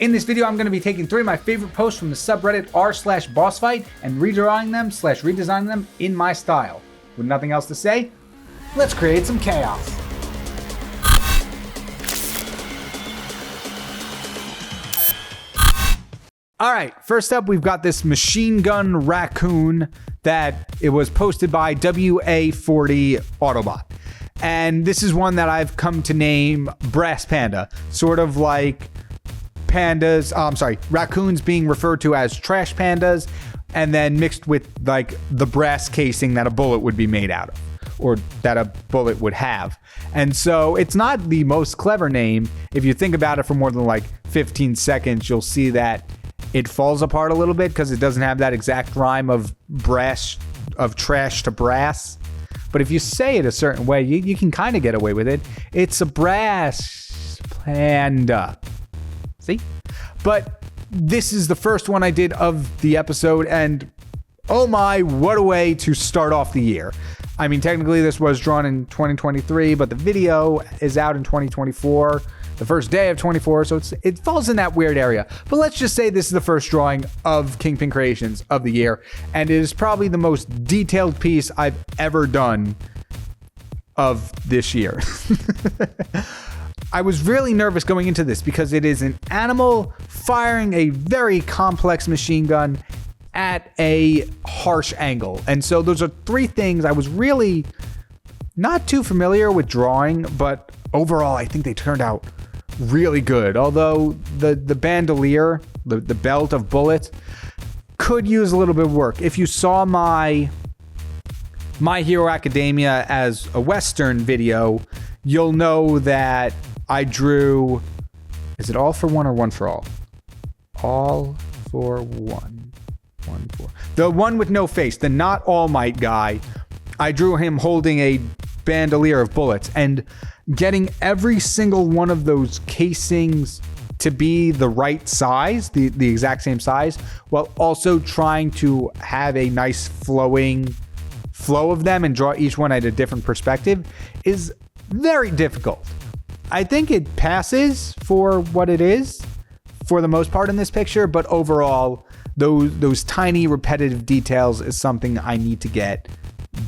In this video, I'm going to be taking 3 of my favorite posts from the subreddit r/BossFight and redrawing them / redesigning them in my style. With nothing else to say, let's create some chaos. Alright, first up we've got this machine gun raccoon that it was posted by WA40 Autobot. And this is one that I've come to name Brass Panda, sort of like raccoons being referred to as trash pandas, and then mixed with like the brass casing that a bullet would be made out of, or that a bullet would have. And so it's not the most clever name. If you think about it for more than like 15 seconds, you'll see that it falls apart a little bit because it doesn't have that exact rhyme of trash to brass. But if you say it a certain way, you can kind of get away with it. It's a brass panda. See? But this is the first one I did of the episode, and oh my, what a way to start off the year. I mean, technically this was drawn in 2023, but the video is out in 2024, the first day of 24, so it falls in that weird area. But let's just say this is the first drawing of KyngPin Creations of the year, and it is probably the most detailed piece I've ever done of this year. I was really nervous going into this because it is an animal firing a very complex machine gun at a harsh angle. And so those are 3 things I was really not too familiar with drawing, but overall I think they turned out really good. Although the bandolier, the belt of bullets, could use a little bit of work. If you saw my Hero Academia as a Western video, you'll know that I drew, is it all for one or one for all? All for one. One for. The one with no face, the not All Might guy, I drew him holding a bandolier of bullets and getting every single one of those casings to be the right size, the exact same size, while also trying to have a nice flowing flow of them and draw each one at a different perspective is very difficult. I think it passes for what it is for the most part in this picture, but overall, those tiny repetitive details is something I need to get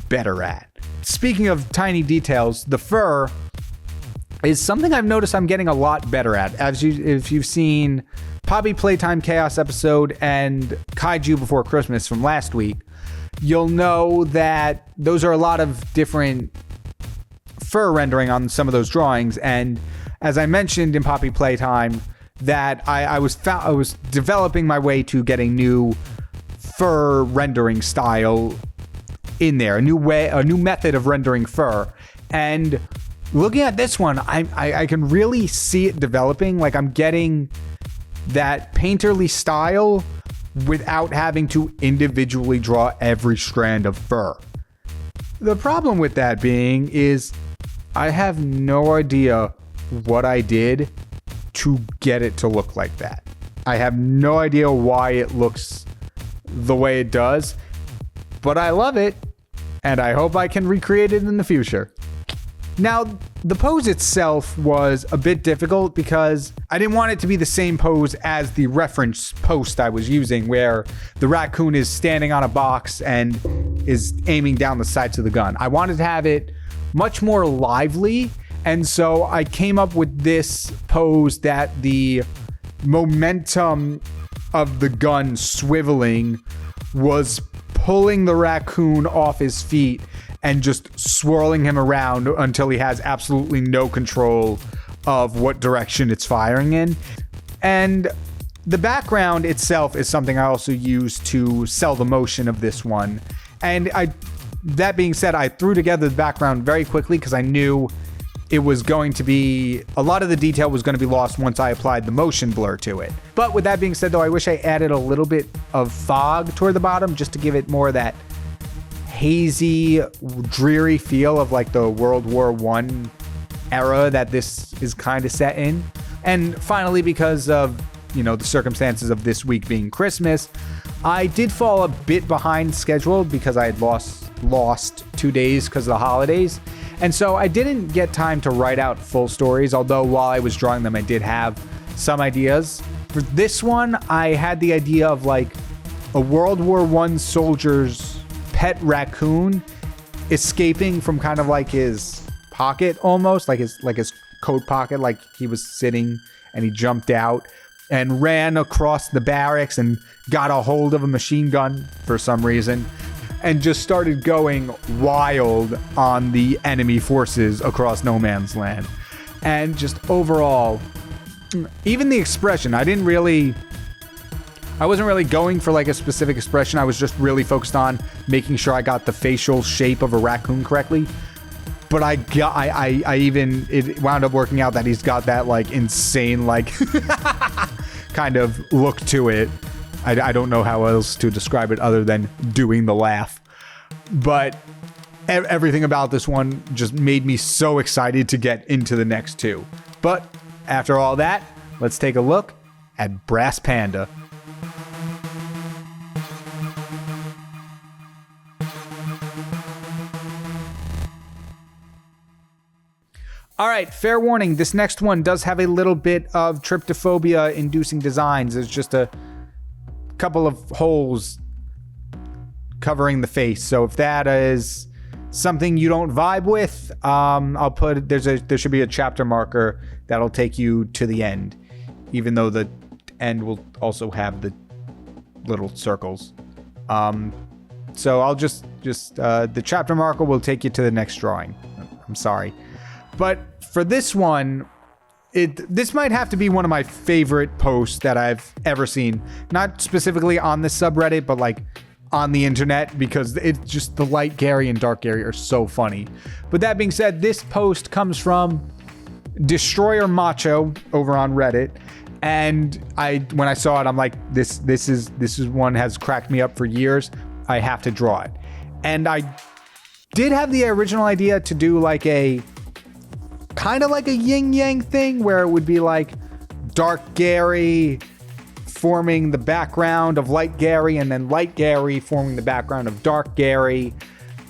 better at. Speaking of tiny details, the fur is something I've noticed I'm getting a lot better at. If you've seen Poppy Playtime Chaos episode and Kaiju Before Christmas from last week, you'll know that those are a lot of different fur rendering on some of those drawings. And as I mentioned in Poppy Playtime, that I was developing my way to getting new fur rendering style in there, a new method of rendering fur. And looking at this one, I can really see it developing. Like I'm getting that painterly style without having to individually draw every strand of fur. The problem with that being is I have no idea what I did to get it to look like that. I have no idea why it looks the way it does, but I love it, and I hope I can recreate it in the future. Now, the pose itself was a bit difficult because I didn't want it to be the same pose as the reference post I was using, where the raccoon is standing on a box and is aiming down the sights of the gun. I wanted to have it much more lively, and so I came up with this pose that the momentum of the gun swiveling was pulling the raccoon off his feet and just swirling him around until he has absolutely no control of what direction it's firing in. And the background itself is something I also use to sell the motion of this one. And that being said, I threw together the background very quickly because I knew it was going to be, a lot of the detail was going to be lost once I applied the motion blur to it. But with that being said, though, I wish I added a little bit of fog toward the bottom just to give it more of that hazy, dreary feel of like the World War I era that this is kind of set in. And finally, because of, the circumstances of this week being Christmas, I did fall a bit behind schedule because I had lost 2 days because of the holidays. And so I didn't get time to write out full stories, although while I was drawing them, I did have some ideas. For this one, I had the idea of like a World War I soldier's pet raccoon escaping from kind of like his pocket, almost like his coat pocket, like he was sitting and he jumped out and ran across the barracks and got a hold of a machine gun for some reason and just started going wild on the enemy forces across no man's land. And just overall, even the expression, I wasn't really going for like a specific expression. I was just really focused on making sure I got the facial shape of a raccoon correctly. But it wound up working out that he's got that like insane, like kind of look to it. I don't know how else to describe it other than doing the laugh. But everything about this one just made me so excited to get into the next two. But after all that, let's take a look at Brass Panda. All right, fair warning, this next one does have a little bit of trypophobia inducing designs. There's just a couple of holes covering the face. So if that is something you don't vibe with, I'll put there should be a chapter marker that'll take you to the end, even though the end will also have the little circles. So I'll just the chapter marker will take you to the next drawing. I'm sorry. But for this one, this might have to be one of my favorite posts that I've ever seen. Not specifically on the subreddit, but like on the internet, because it's just the light Gary and dark Gary are so funny. But that being said, this post comes from Destroyer Macho over on Reddit. And when I saw it, I'm like, this is one has cracked me up for years. I have to draw it. And I did have the original idea to do like a kind of like a yin yang thing where it would be like dark Gary forming the background of light Gary and then light Gary forming the background of dark Gary.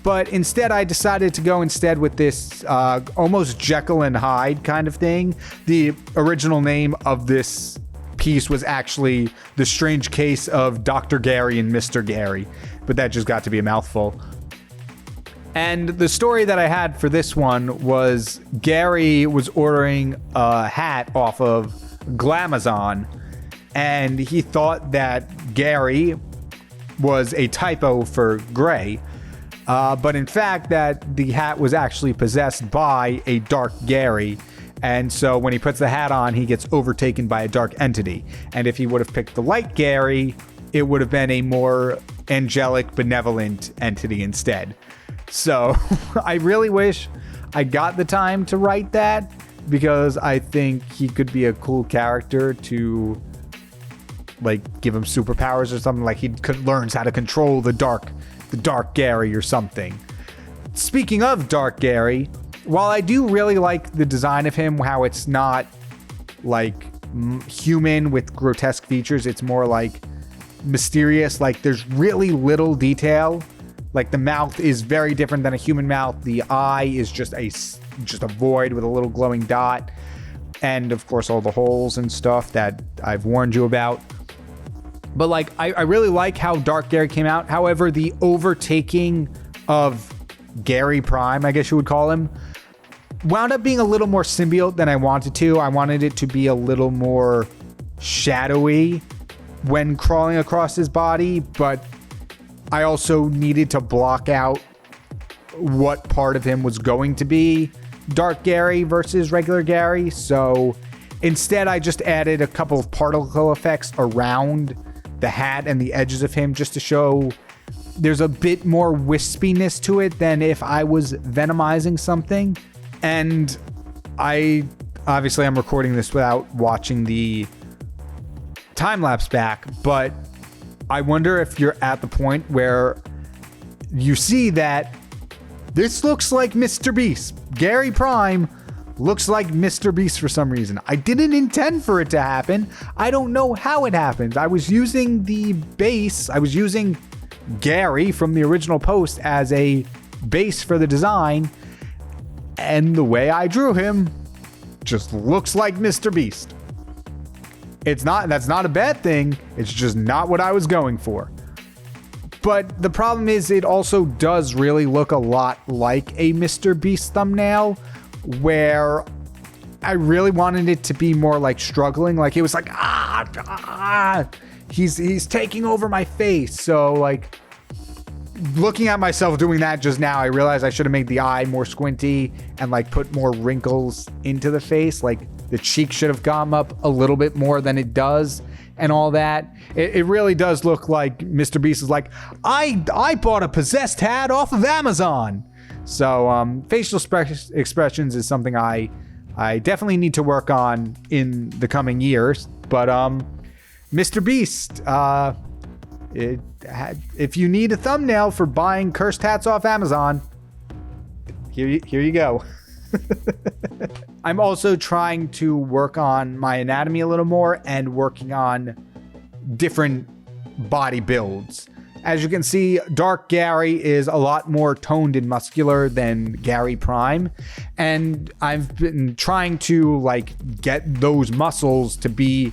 But instead I decided to go with this almost Jekyll and Hyde kind of thing. The original name of this piece was actually The Strange Case of Dr. Gary and Mr. Gary, but that just got to be a mouthful. And the story that I had for this one was Gary was ordering a hat off of Glamazon, and he thought that Gary was a typo for gray, but in fact that the hat was actually possessed by a dark Gary. And so when he puts the hat on, he gets overtaken by a dark entity. And if he would have picked the light Gary, it would have been a more angelic, benevolent entity instead. So I really wish I got the time to write that, because I think he could be a cool character to like give him superpowers or something. Like he learns how to control the dark Gary or something. Speaking of dark Gary, while I do really like the design of him, how it's not like human with grotesque features, it's more like mysterious. Like there's really little detail. Like the mouth is very different than a human mouth. The eye is just a void with a little glowing dot. And of course all the holes and stuff that I've warned you about. But like I really like how Dark Gary came out. However, the overtaking of Gary Prime, I guess you would call him, wound up being a little more symbiote than I wanted to. I wanted it to be a little more shadowy when crawling across his body, but I also needed to block out what part of him was going to be Dark Gary versus regular Gary. So instead, I just added a couple of particle effects around the hat and the edges of him just to show there's a bit more wispiness to it than if I was venomizing something. And I'm recording this without watching the time-lapse back, but I wonder if you're at the point where you see that this looks like Mr. Beast. Gary Prime looks like Mr. Beast for some reason. I didn't intend for it to happen. I don't know how it happened. I was using the base. I was using Gary from the original post as a base for the design, and the way I drew him just looks like Mr. Beast. That's not a bad thing. It's just not what I was going for. But the problem is it also does really look a lot like a Mr. Beast thumbnail, where I really wanted it to be more like struggling. Like it was like, he's taking over my face. So like looking at myself doing that just now, I realized I should have made the eye more squinty and like put more wrinkles into the face. Like the cheek should have gone up a little bit more than it does and all that. It really does look like Mr. Beast is like, I bought a possessed hat off of Amazon. So facial expressions is something I definitely need to work on in the coming years. But Mr. Beast, if you need a thumbnail for buying cursed hats off Amazon, here you go. I'm also trying to work on my anatomy a little more and working on different body builds. As you can see, Dark Gary is a lot more toned and muscular than Gary Prime. And I've been trying to like get those muscles to be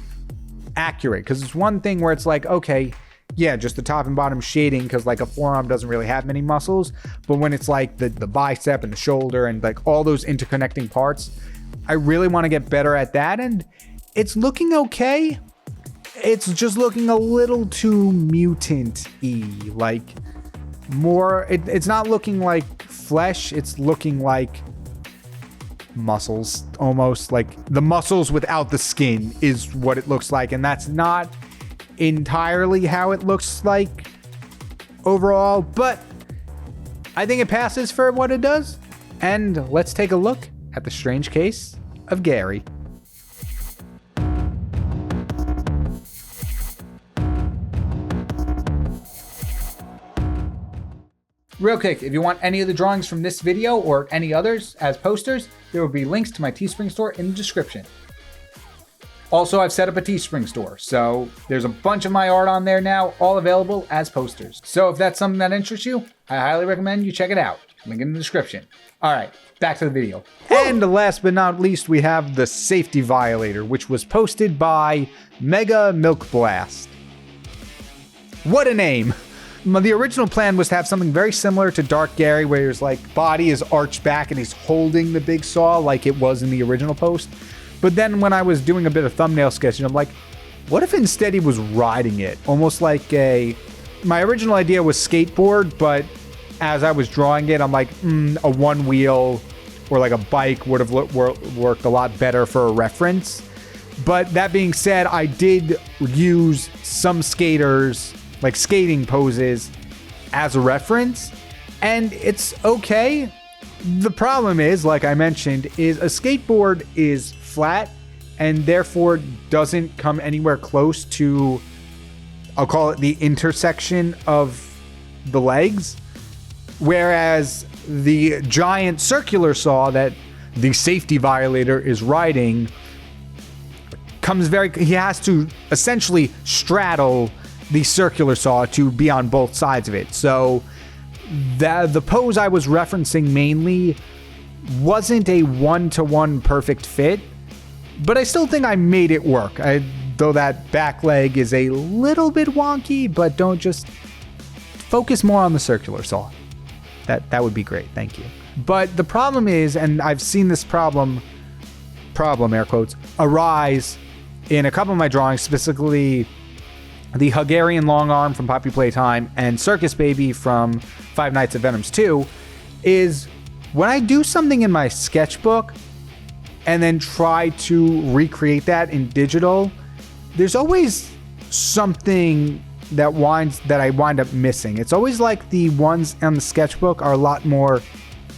accurate. Because it's one thing where it's like, okay, yeah, just the top and bottom shading, because like a forearm doesn't really have many muscles. But when it's like the bicep and the shoulder and like all those interconnecting parts, I really want to get better at that. And it's looking okay. It's just looking a little too mutant-y. Like more, it's not looking like flesh. It's looking like muscles, almost like the muscles without the skin is what it looks like. And that's not entirely how it looks like overall, but I think it passes for what it does. And let's take a look at the strange case of Gary. Real quick, if you want any of the drawings from this video or any others as posters, there will be links to my Teespring store in the description. Also, I've set up a Teespring store, so there's a bunch of my art on there now, all available as posters. So if that's something that interests you, I highly recommend you check it out. Link in the description. All right, back to the video. And last but not least, we have the Safety Violator, which was posted by Mega Milk Blast. What a name! The original plan was to have something very similar to Dark Gary, where his like body is arched back and he's holding the big saw like it was in the original post. But then when I was doing a bit of thumbnail sketching, I'm like, what if instead he was riding it? Almost like my original idea was skateboard, but as I was drawing it, I'm like, a one wheel or like a bike would have worked a lot better for a reference. But that being said, I did use some skaters, like skating poses, as a reference, and it's okay. The problem is, like I mentioned, is a skateboard is flat and therefore doesn't come anywhere close to, I'll call it the intersection of the legs. Whereas the giant circular saw that the Safety Violator is riding he has to essentially straddle the circular saw to be on both sides of it. So the pose I was referencing mainly wasn't a one-to-one perfect fit, but I still think I made it work. Though that back leg is a little bit wonky, but don't just focus more on the circular saw. That would be great, thank you. But the problem is, and I've seen this problem air quotes, arise in a couple of my drawings, specifically the Hungarian long arm from Poppy Playtime and Circus Baby from Five Nights at Venom's 2, is when I do something in my sketchbook and then try to recreate that in digital, there's always something that I wind up missing. It's always like the ones on the sketchbook are a lot more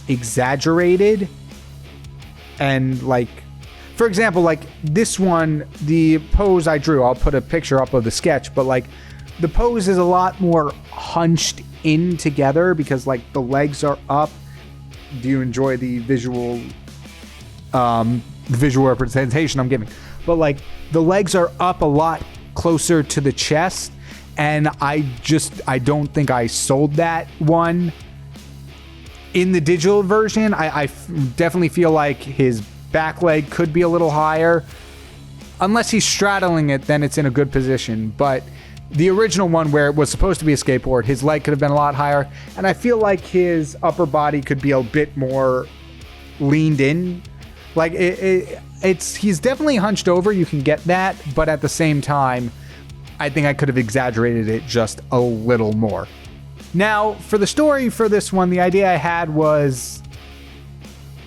exaggerated, and like, for example, like this one, the pose I drew, I'll put a picture up of the sketch, but like the pose is a lot more hunched in together because like the legs are up. Do you enjoy the visual representation I'm giving? But like the legs are up a lot closer to the chest, and I don't think I sold that one in the digital version. I definitely feel like his back leg could be a little higher. unless he's straddling it, then it's in a good position. But the original one where it was supposed to be a skateboard, his leg could have been a lot higher. And I feel like his upper body could be a bit more leaned in. Like he's definitely hunched over. You can get that. But at the same time, I think I could have exaggerated it just a little more. Now, for the story for this one, the idea I had was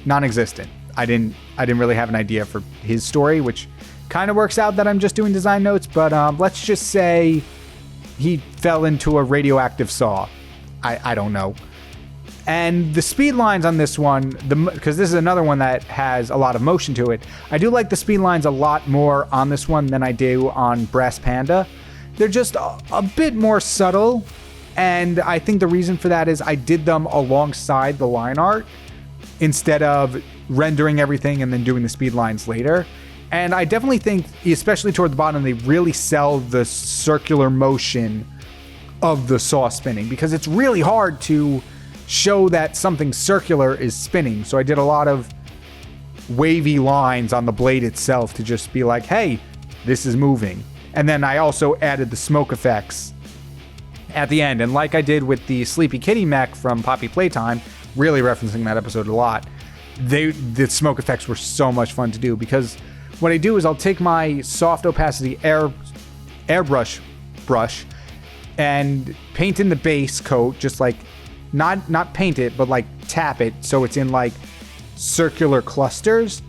non-existent. I didn't really have an idea for his story, which kind of works out that I'm just doing design notes, but let's just say he fell into a radioactive saw. I don't know. And the speed lines on this one, because this is another one that has a lot of motion to it, I do like the speed lines a lot more on this one than I do on Brass Panda. They're just a bit more subtle, and I think the reason for that is I did them alongside the line art instead of rendering everything and then doing the speed lines later. And I definitely think, especially toward the bottom, they really sell the circular motion of the saw spinning, because it's really hard to show that something circular is spinning. So I did a lot of wavy lines on the blade itself to just be like, hey, this is moving. And then I also added the smoke effects at the end. And like I did with the Sleepy Kitty mech from Poppy Playtime, really referencing that episode a lot, the smoke effects were so much fun to do, because what I do is I'll take my soft opacity airbrush brush and paint in the base coat, just like not paint it, but like tap it so it's in like circular clusters.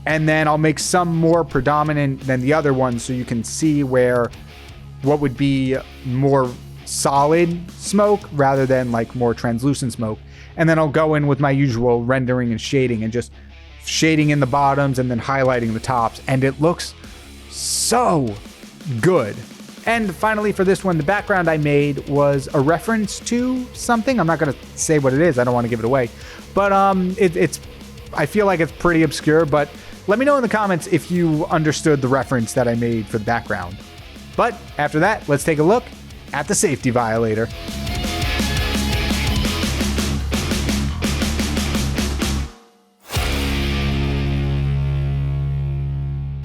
And then I'll make some more predominant than the other ones so you can see where what would be more solid smoke rather than like more translucent smoke. And then I'll go in with my usual rendering and shading and just shading in the bottoms and then highlighting the tops. And it looks so good. And finally for this one, the background I made was a reference to something. I'm not going to say what it is. I don't want to give it away. But I feel like it's pretty obscure, but let me know in the comments if you understood the reference that I made for the background. But after that, let's take a look at the Safety Violator.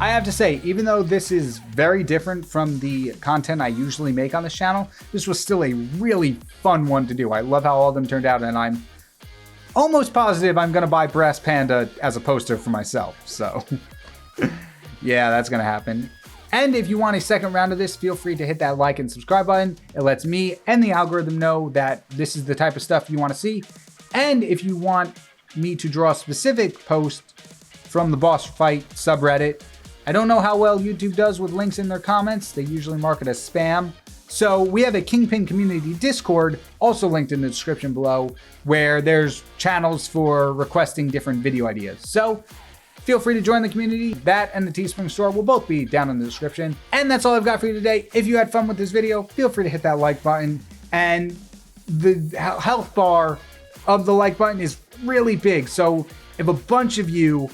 I have to say, even though this is very different from the content I usually make on this channel, this was still a really fun one to do. I love how all of them turned out, and I'm almost positive I'm going to buy Brass Panda as a poster for myself. So, yeah, that's going to happen. And if you want a second round of this, feel free to hit that like and subscribe button. It lets me and the algorithm know that this is the type of stuff you want to see. And if you want me to draw a specific post from the BossFight subreddit, I don't know how well YouTube does with links in their comments. They usually mark it as spam. So we have a KyngPin community Discord, also linked in the description below, where there's channels for requesting different video ideas. So feel free to join the community. That and the Teespring store will both be down in the description. And that's all I've got for you today. If you had fun with this video, feel free to hit that like button. And the health bar of the like button is really big. So if a bunch of you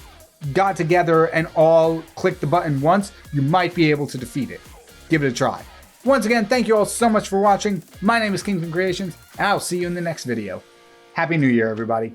got together and all clicked the button once, you might be able to defeat it. Give it a try. Once again, thank you all so much for watching. My name is KyngPin Creations, and I'll see you in the next video. Happy New Year, everybody.